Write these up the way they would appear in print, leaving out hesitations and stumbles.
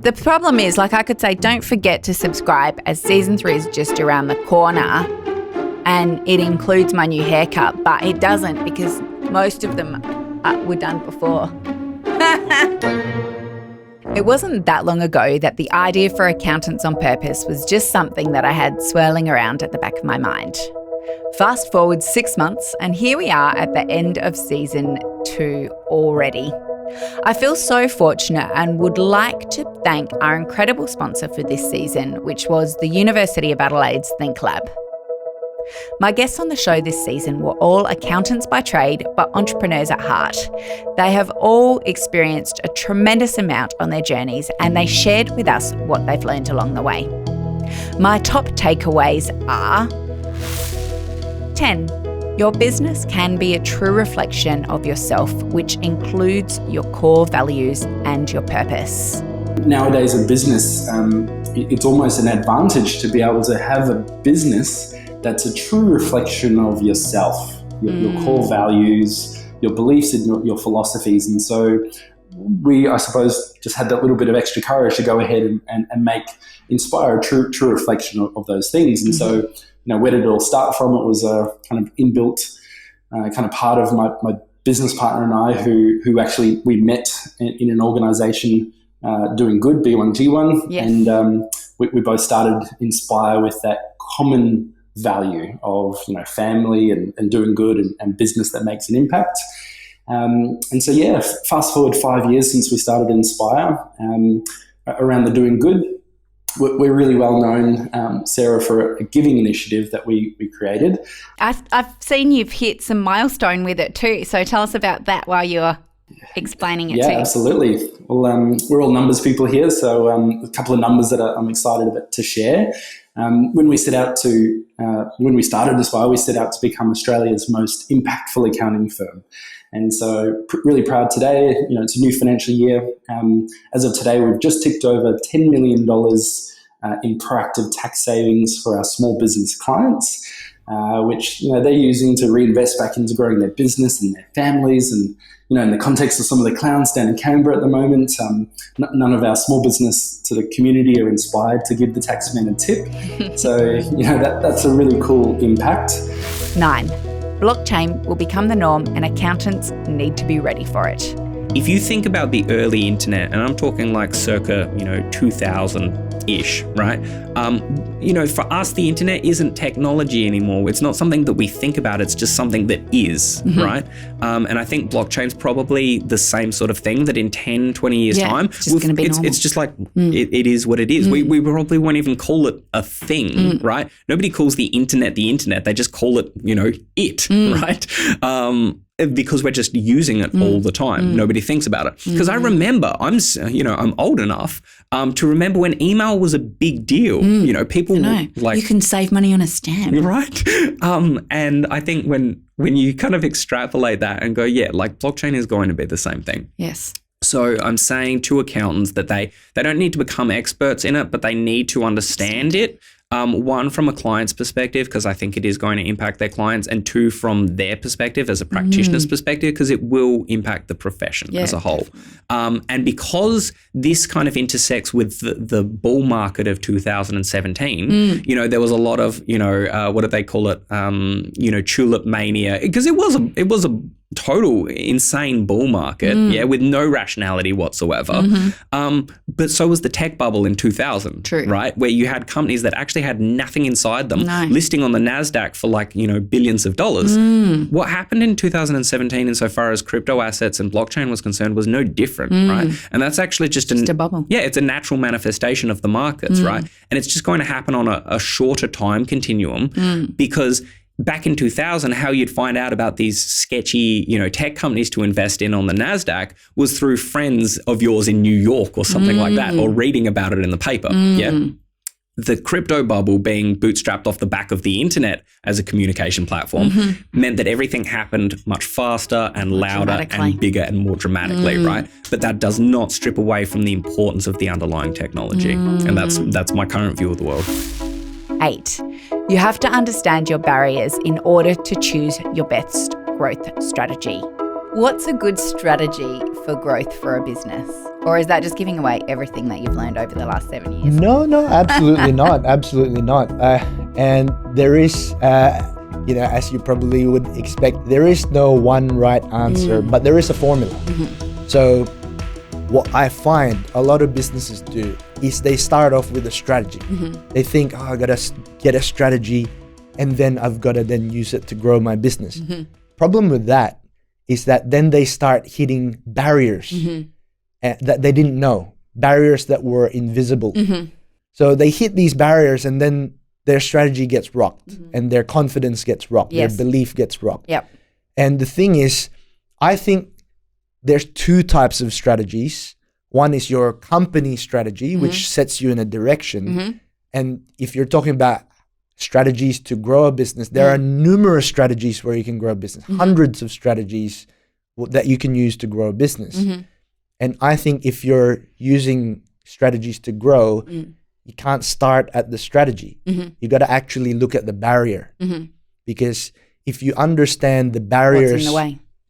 The problem is, like, I could say, don't forget to subscribe, as season 3 is just around the corner and it includes my new haircut, but it doesn't because most of them were done before. It wasn't that long ago that the idea for Accountants on Purpose was just something that I had swirling around at the back of my mind. Fast forward 6 months and here we are at the end of season 2 already. I feel so fortunate and would like to thank our incredible sponsor for this season, which was the University of Adelaide's Think Lab. My guests on the show this season were all accountants by trade, but entrepreneurs at heart. They have all experienced a tremendous amount on their journeys and they shared with us what they've learned along the way. My top takeaways are: 10. Your business can be a true reflection of yourself, which includes your core values and your purpose. Nowadays in business, it's almost an advantage to be able to have a business that's a true reflection of yourself, your core values, your beliefs and your philosophies. And so we, I suppose, just had that little bit of extra courage to go ahead and inspire a true reflection of those things. And so, where did it all start from? It was a kind of inbuilt kind of part of my business partner and I who actually we met in an organisation doing good, B1G1. Yes. And we both started Inspire with that common value of family and doing good and business that makes an impact. And so fast forward 5 years since we started Inspire around the doing good. We're really well known, Sarah, for a giving initiative that we created. I've seen you've hit some milestone with it too. So tell us about that while you're explaining it too. Yeah, absolutely. Well, we're all numbers people here, so a couple of numbers that I'm excited to share. When we started Aspire, we set out to become Australia's most impactful accounting firm. And so really proud today, it's a new financial year. As of today, we've just ticked over $10 million in proactive tax savings for our small business clients, which they're using to reinvest back into growing their business and their families. And in the context of some of the clowns down in Canberra at the moment, none of our small business to the community are inspired to give the taxman a tip. So that's a really cool impact. 9. Blockchain will become the norm and accountants need to be ready for it. If you think about the early internet, and I'm talking like circa, 2000-ish, right? For us, the internet isn't technology anymore. It's not something that we think about. It's just something that is, right? And I think blockchain's probably the same sort of thing that in 10, 20 years' time, it's just going to be normal. It's just like, it is what it is. We probably won't even call it a thing, right? Nobody calls the internet. They just call it, right? Because we're just using it all the time. Nobody thinks about it. Because I remember, I'm old enough to remember when email was a big deal. People like, you can save money on a stamp, right? And I think when you kind of extrapolate that and go, blockchain is going to be the same thing. Yes. So I'm saying to accountants that they don't need to become experts in it, but they need to understand it. One, from a client's perspective, because I think it is going to impact their clients, and two, from their perspective as a practitioner's perspective, because it will impact the profession as a whole. And because this kind of intersects with the bull market of 2017, there was a lot of, what do they call it? Tulip mania, because it was a total insane bull market, with no rationality whatsoever. But so was the tech bubble in 2000, right? Where you had companies that actually had nothing inside them, listing on the NASDAQ for billions of dollars. What happened in 2017 insofar as crypto assets and blockchain was concerned was no different, right? And that's actually just a bubble. Yeah, it's a natural manifestation of the markets, right? And it's just going to happen on a shorter time continuum because back in 2000, how you'd find out about these sketchy, tech companies to invest in on the NASDAQ was through friends of yours in New York or something like that, or reading about it in the paper. The crypto bubble being bootstrapped off the back of the internet as a communication platform meant that everything happened much faster and louder and bigger and more dramatically, right? But that does not strip away from the importance of the underlying technology. And that's my current view of the world. 8. You have to understand your barriers in order to choose your best growth strategy. What's a good strategy for growth for a business? Or is that just giving away everything that you've learned over the last 7 years? No, absolutely not. Absolutely not. And there is, as you probably would expect, there is no one right answer, but there is a formula. So what I find a lot of businesses do is they start off with a strategy. They think, I got to get a strategy and then I've got to then use it to grow my business. Problem with that is that then they start hitting barriers that they didn't know, barriers that were invisible. So they hit these barriers and then their strategy gets rocked and their confidence gets rocked, their belief gets rocked. And the thing is, I think there's two types of strategies. One is your company strategy, which sets you in a direction. And if you're talking about strategies to grow a business, there are numerous strategies where you can grow a business, hundreds of strategies that you can use to grow a business. And I think if you're using strategies to grow, you can't start at the strategy. You got to actually look at the barrier. Because if you understand the barriers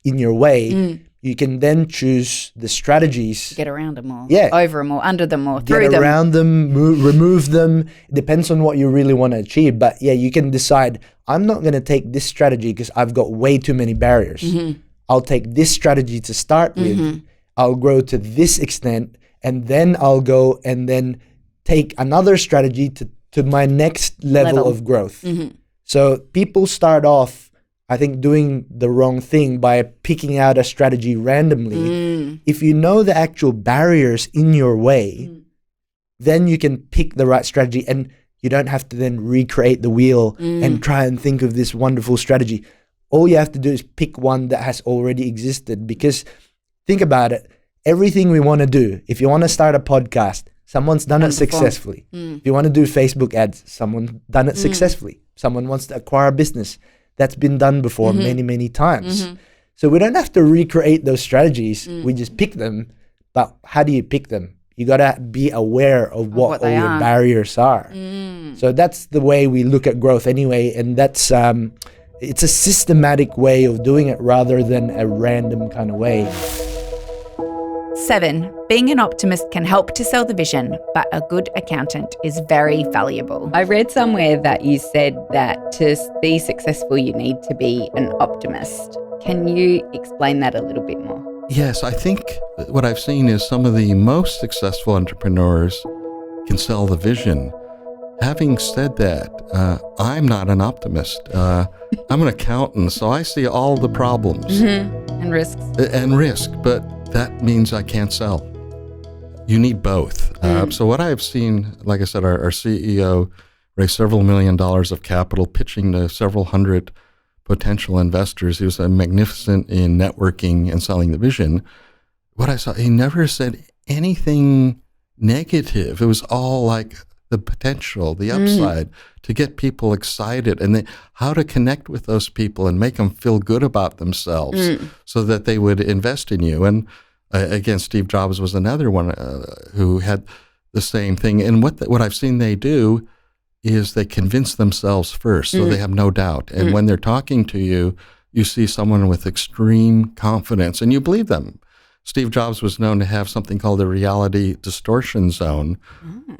in your way, you can then choose the strategies. Get around them or over them or under them or through them. Get around them, remove them. It depends on what you really want to achieve. But you can decide, I'm not going to take this strategy because I've got way too many barriers. I'll take this strategy to start with. I'll grow to this extent. And then I'll go and then take another strategy to my next level of growth. So people start off, I think, doing the wrong thing by picking out a strategy randomly. If you know the actual barriers in your way, then you can pick the right strategy and you don't have to then recreate the wheel and try and think of this wonderful strategy. All you have to do is pick one that has already existed, because think about it. Everything we want to do, if you want to start a podcast, someone's done it successfully. If you want to do Facebook ads, someone's done it successfully. Someone wants to acquire a business. That's been done before many, many times. So we don't have to recreate those strategies. We just pick them. But how do you pick them? You got to be aware of what all your barriers are. So that's the way we look at growth anyway. And that's it's a systematic way of doing it rather than a random kind of way. 7, being an optimist can help to sell the vision, but a good accountant is very valuable. I read somewhere that you said that to be successful, you need to be an optimist. Can you explain that a little bit more? Yes, I think what I've seen is some of the most successful entrepreneurs can sell the vision. Having said that, I'm not an optimist. I'm an accountant, so I see all the problems. And risks. And risk, but that means I can't sell. You need both. So what I've seen, like I said, our CEO raised several $1 million of capital, pitching to several hundred potential investors. He was magnificent in networking and selling the vision. What I saw, he never said anything negative. It was all like the potential, the upside, to get people excited and how to connect with those people and make them feel good about themselves so that they would invest in you. And again, Steve Jobs was another one who had the same thing. And what I've seen they do is they convince themselves first, so they have no doubt. And when they're talking to you, you see someone with extreme confidence and you believe them. Steve Jobs was known to have something called the reality distortion zone,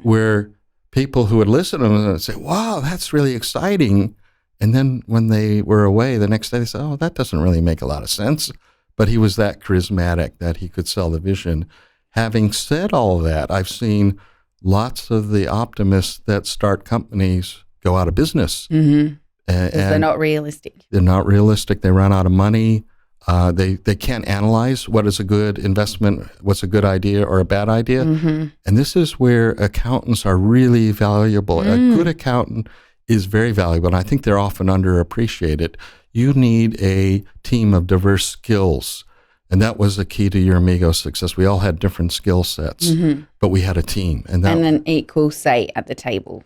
where people who would listen to him would say, wow, that's really exciting. And then when they were away the next day, they said, oh, that doesn't really make a lot of sense. But he was that charismatic that he could sell the vision. Having said all of that, I've seen lots of the optimists that start companies go out of business. Because they're not realistic. They're not realistic. They run out of money. They can't analyze what is a good investment, what's a good idea or a bad idea. And this is where accountants are really valuable. A good accountant is very valuable, and I think they're often underappreciated. You need a team of diverse skills, and that was the key to Your Amigos' success. We all had different skill sets, but we had a team. And an equal say at the table.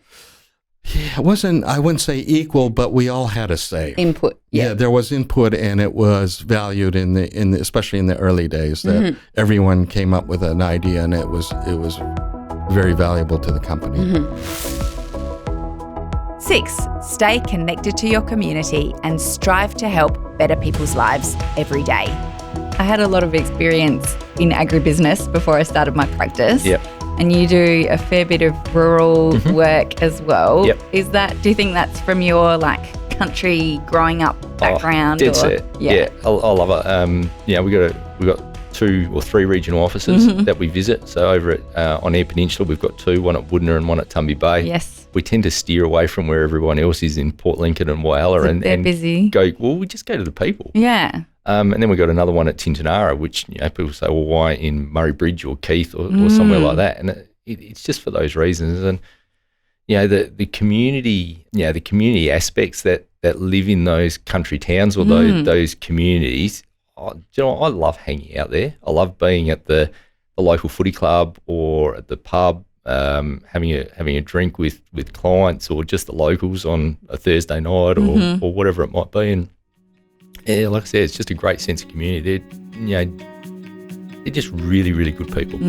Yeah, it wasn't, I wouldn't say equal, but we all had a say. Input. Yeah, there was input, and it was valued in the especially in the early days, that everyone came up with an idea, and it was very valuable to the company. 6, stay connected to your community and strive to help better people's lives every day. I had a lot of experience in agribusiness before I started my practice. Yep. And you do a fair bit of rural work as well. Yep. Do you think that's from your country growing up background? Dead set. Yeah, I love it. We got 2 or 3 regional offices that we visit. So over at on Eyre Peninsula, we've got 2, one at Woodner and one at Tumby Bay. Yes. We tend to steer away from where everyone else is in Port Lincoln and Whyalla, and busy. We just go to the people. Yeah. And then we got another one at Tintinara, which people say, well, why in Murray Bridge or Keith or somewhere like that? And it's just for those reasons. And the community, the community aspects that live in those country towns or those communities. I love hanging out there. I love being at the local footy club or at the pub, having a drink with clients or just the locals on a Thursday night or whatever it might be. And yeah, like I said, it's just a great sense of community. They're just really, really good people. So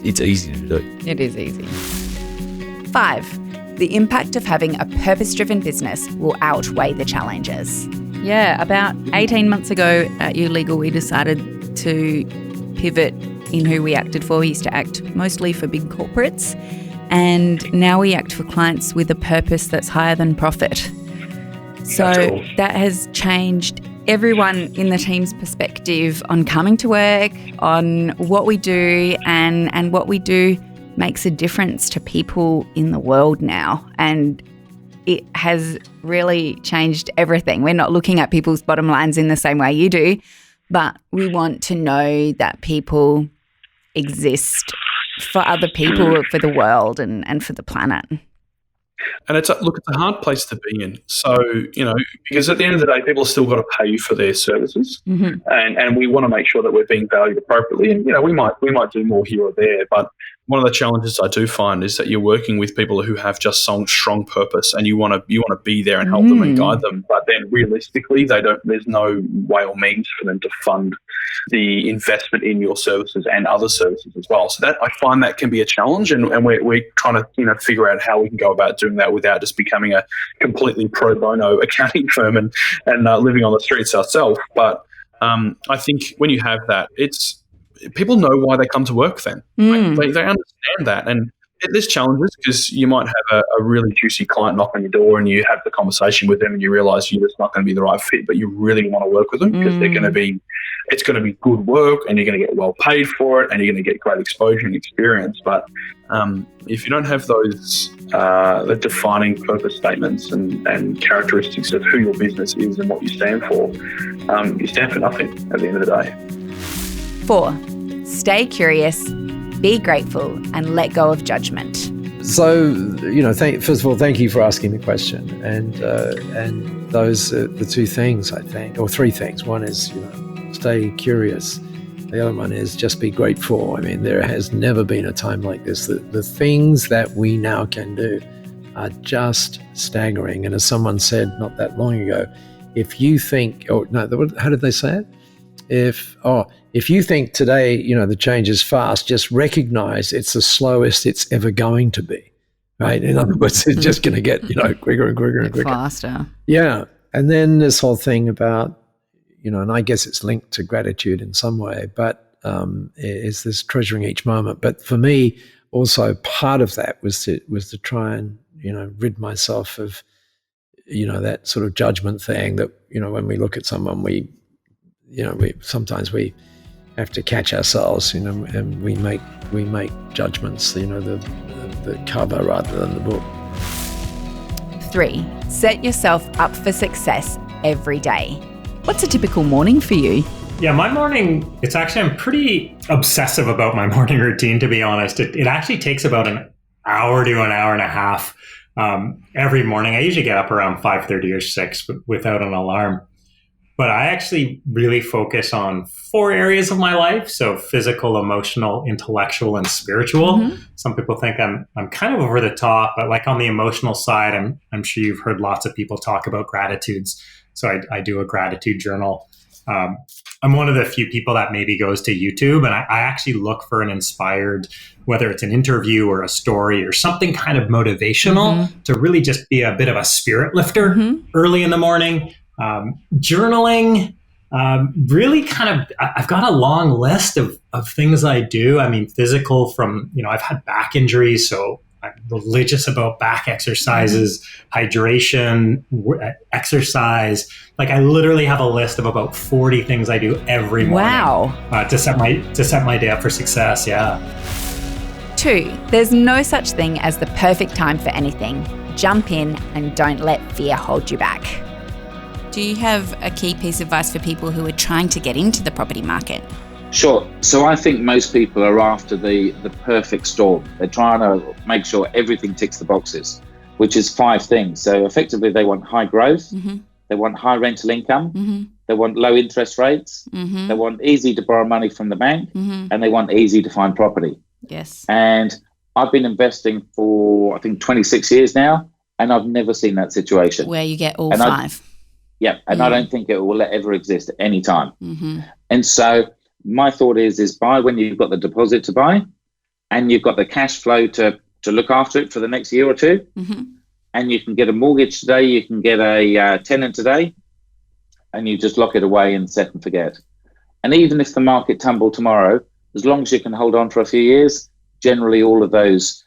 it's easy to do. It is easy. 5, the impact of having a purpose-driven business will outweigh the challenges. Yeah, about 18 months ago at YouLegal, we decided to pivot in who we acted for. We used to act mostly for big corporates, and now we act for clients with a purpose that's higher than profit. So Cool. that has changed everyone in the team's perspective on coming to work, on what we do, and what we do makes a difference to people in the world now. And it has really changed everything. We're not looking at people's bottom lines in the same way you do, but we want to know that people exist for other people, for the world and for the planet. And it's a hard place to be in. So, because at the end of the day, people have still got to pay you for their services, and we want to make sure that we're being valued appropriately. And we might do more here or there, but one of the challenges I do find is that you're working with people who have just some strong purpose, and you want to be there and help them and guide them. But then realistically, there's no way or means for them to fund the investment in your services and other services as well. So that I find that can be a challenge, and we're trying to figure out how we can go about doing that without just becoming a completely pro bono accounting firm and living on the streets ourselves. But I think when you have that, people know why they come to work then. They understand that. And there's challenges because you might have a really juicy client knock on your door and you have the conversation with them and you realise you're just not going to be the right fit, but you really want to work with them because it's going to be good work and you're going to get well paid for it and you're going to get great exposure and experience. But if you don't have those the defining purpose statements and characteristics of who your business is and what you stand for, you stand for nothing at the end of the day. 4, stay curious, be grateful, and let go of judgment. So, first of all, thank you for asking the question. And those are the 2 things, I think, or 3 things. One is, stay curious. The other one is just be grateful. I mean, there has never been a time like this. The things that we now can do are just staggering. And as someone said not that long ago, if you think, how did they say it? If you think today, the change is fast, just recognize it's the slowest it's ever going to be, right? In other words, it's just going to get, quicker and quicker and quicker. Faster. Yeah. And then this whole thing about, and I guess it's linked to gratitude in some way, but is this treasuring each moment. But for me, also part of that was to try and, rid myself of, that sort of judgment thing that, when we look at someone, we sometimes we have to catch ourselves, and we make judgments, the cover rather than the book. 3, set yourself up for success every day. What's a typical morning for you? Yeah, my morning, I'm pretty obsessive about my morning routine, to be honest. It actually takes about an hour to an hour and a half every morning. I usually get up around 5:30 or 6 without an alarm. But I actually really focus on 4 areas of my life. So physical, emotional, intellectual, and spiritual. Some people think I'm kind of over the top, but like on the emotional side, I'm sure you've heard lots of people talk about gratitudes. So I do a gratitude journal. I'm one of the few people that maybe goes to YouTube, and I actually look for an inspired, whether it's an interview or a story or something kind of motivational to really just be a bit of a spirit lifter early in the morning. Journaling Really kind of, I've got a long list of things I do. I mean, physical from, I've had back injuries, so I'm religious about back exercises, hydration, exercise. Like I literally have a list of about 40 things I do every morning. Wow. To set my day up for success. Yeah. 2, there's no such thing as the perfect time for anything. Jump in and don't let fear hold you back. Do you have a key piece of advice for people who are trying to get into the property market? Sure. So I think most people are after the perfect storm. They're trying to make sure everything ticks the boxes, which is 5 things. So effectively, they want high growth, they want high rental income, they want low interest rates, they want easy to borrow money from the bank, and they want easy to find property. Yes. And I've been investing for, I think, 26 years now, and I've never seen that situation. Where you get all 5. I don't think it will ever exist at any time. And so my thought is buy when you've got the deposit to buy and you've got the cash flow to look after it for the next year or 2. And you can get a mortgage today, you can get a tenant today, and you just lock it away and set and forget. And even if the market tumble tomorrow, as long as you can hold on for a few years, generally all of those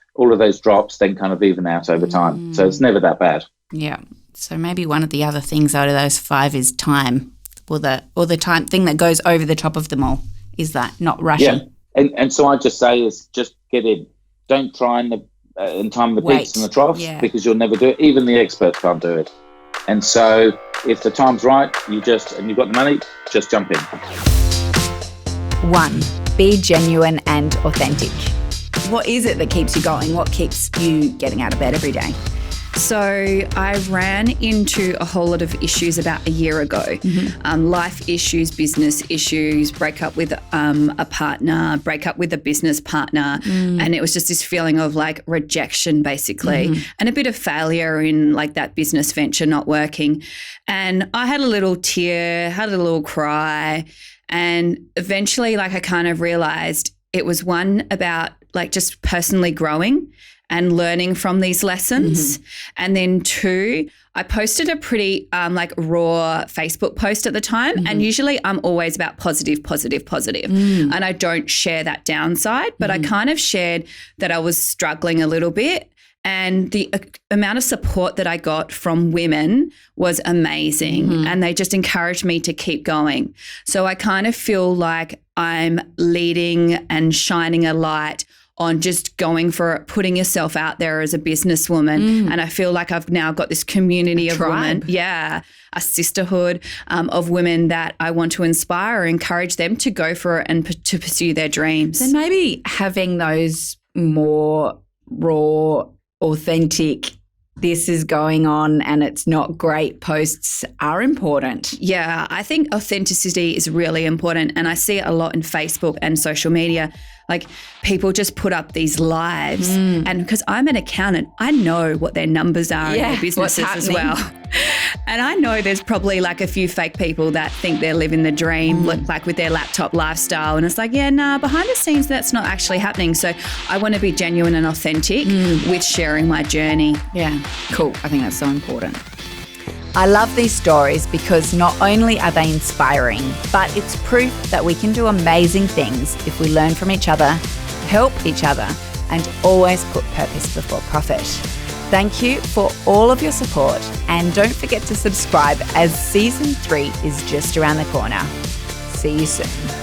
drops then kind of even out over time. So it's never that bad. Yeah. So maybe one of the other things out of those 5 is time, or the time thing that goes over the top of them all is that, not rushing. Yeah. And so I just say is just get in. Don't try and time the peaks and the troughs, because you'll never do it. Even the experts can't do it. And so if the time's right, and you've got the money, just jump in. 1, be genuine and authentic. What is it that keeps you going? What keeps you getting out of bed every day? So I ran into a whole lot of issues about a year ago. Life issues, business issues, break up with a partner, break up with a business partner. And it was just this feeling of like rejection basically, and a bit of failure in like that business venture not working. And I had a little tear, had a little cry, and eventually like I kind of realized it was one about like just personally growing and learning from these lessons. And then 2, I posted a pretty like raw Facebook post at the time. And usually I'm always about positive. And I don't share that downside, but I kind of shared that I was struggling a little bit. And the amount of support that I got from women was amazing. And they just encouraged me to keep going. So I kind of feel like I'm leading and shining a light on just going for it, putting yourself out there as a businesswoman. And I feel like I've now got this community of women. Yeah, a sisterhood of women that I want to inspire, encourage them to go for it and to pursue their dreams. Then maybe having those more raw, authentic, this is going on and it's not great posts are important. Yeah, I think authenticity is really important. And I see it a lot in Facebook and social media. Like people just put up these lives and because I'm an accountant, I know what their numbers are in their businesses as well. And I know there's probably like a few fake people that think they're living the dream, look like with their laptop lifestyle. And it's like, behind the scenes, that's not actually happening. So I want to be genuine and authentic with sharing my journey. Yeah, cool. I think that's so important. I love these stories because not only are they inspiring, but it's proof that we can do amazing things if we learn from each other, help each other, and always put purpose before profit. Thank you for all of your support, and don't forget to subscribe as season 3 is just around the corner. See you soon.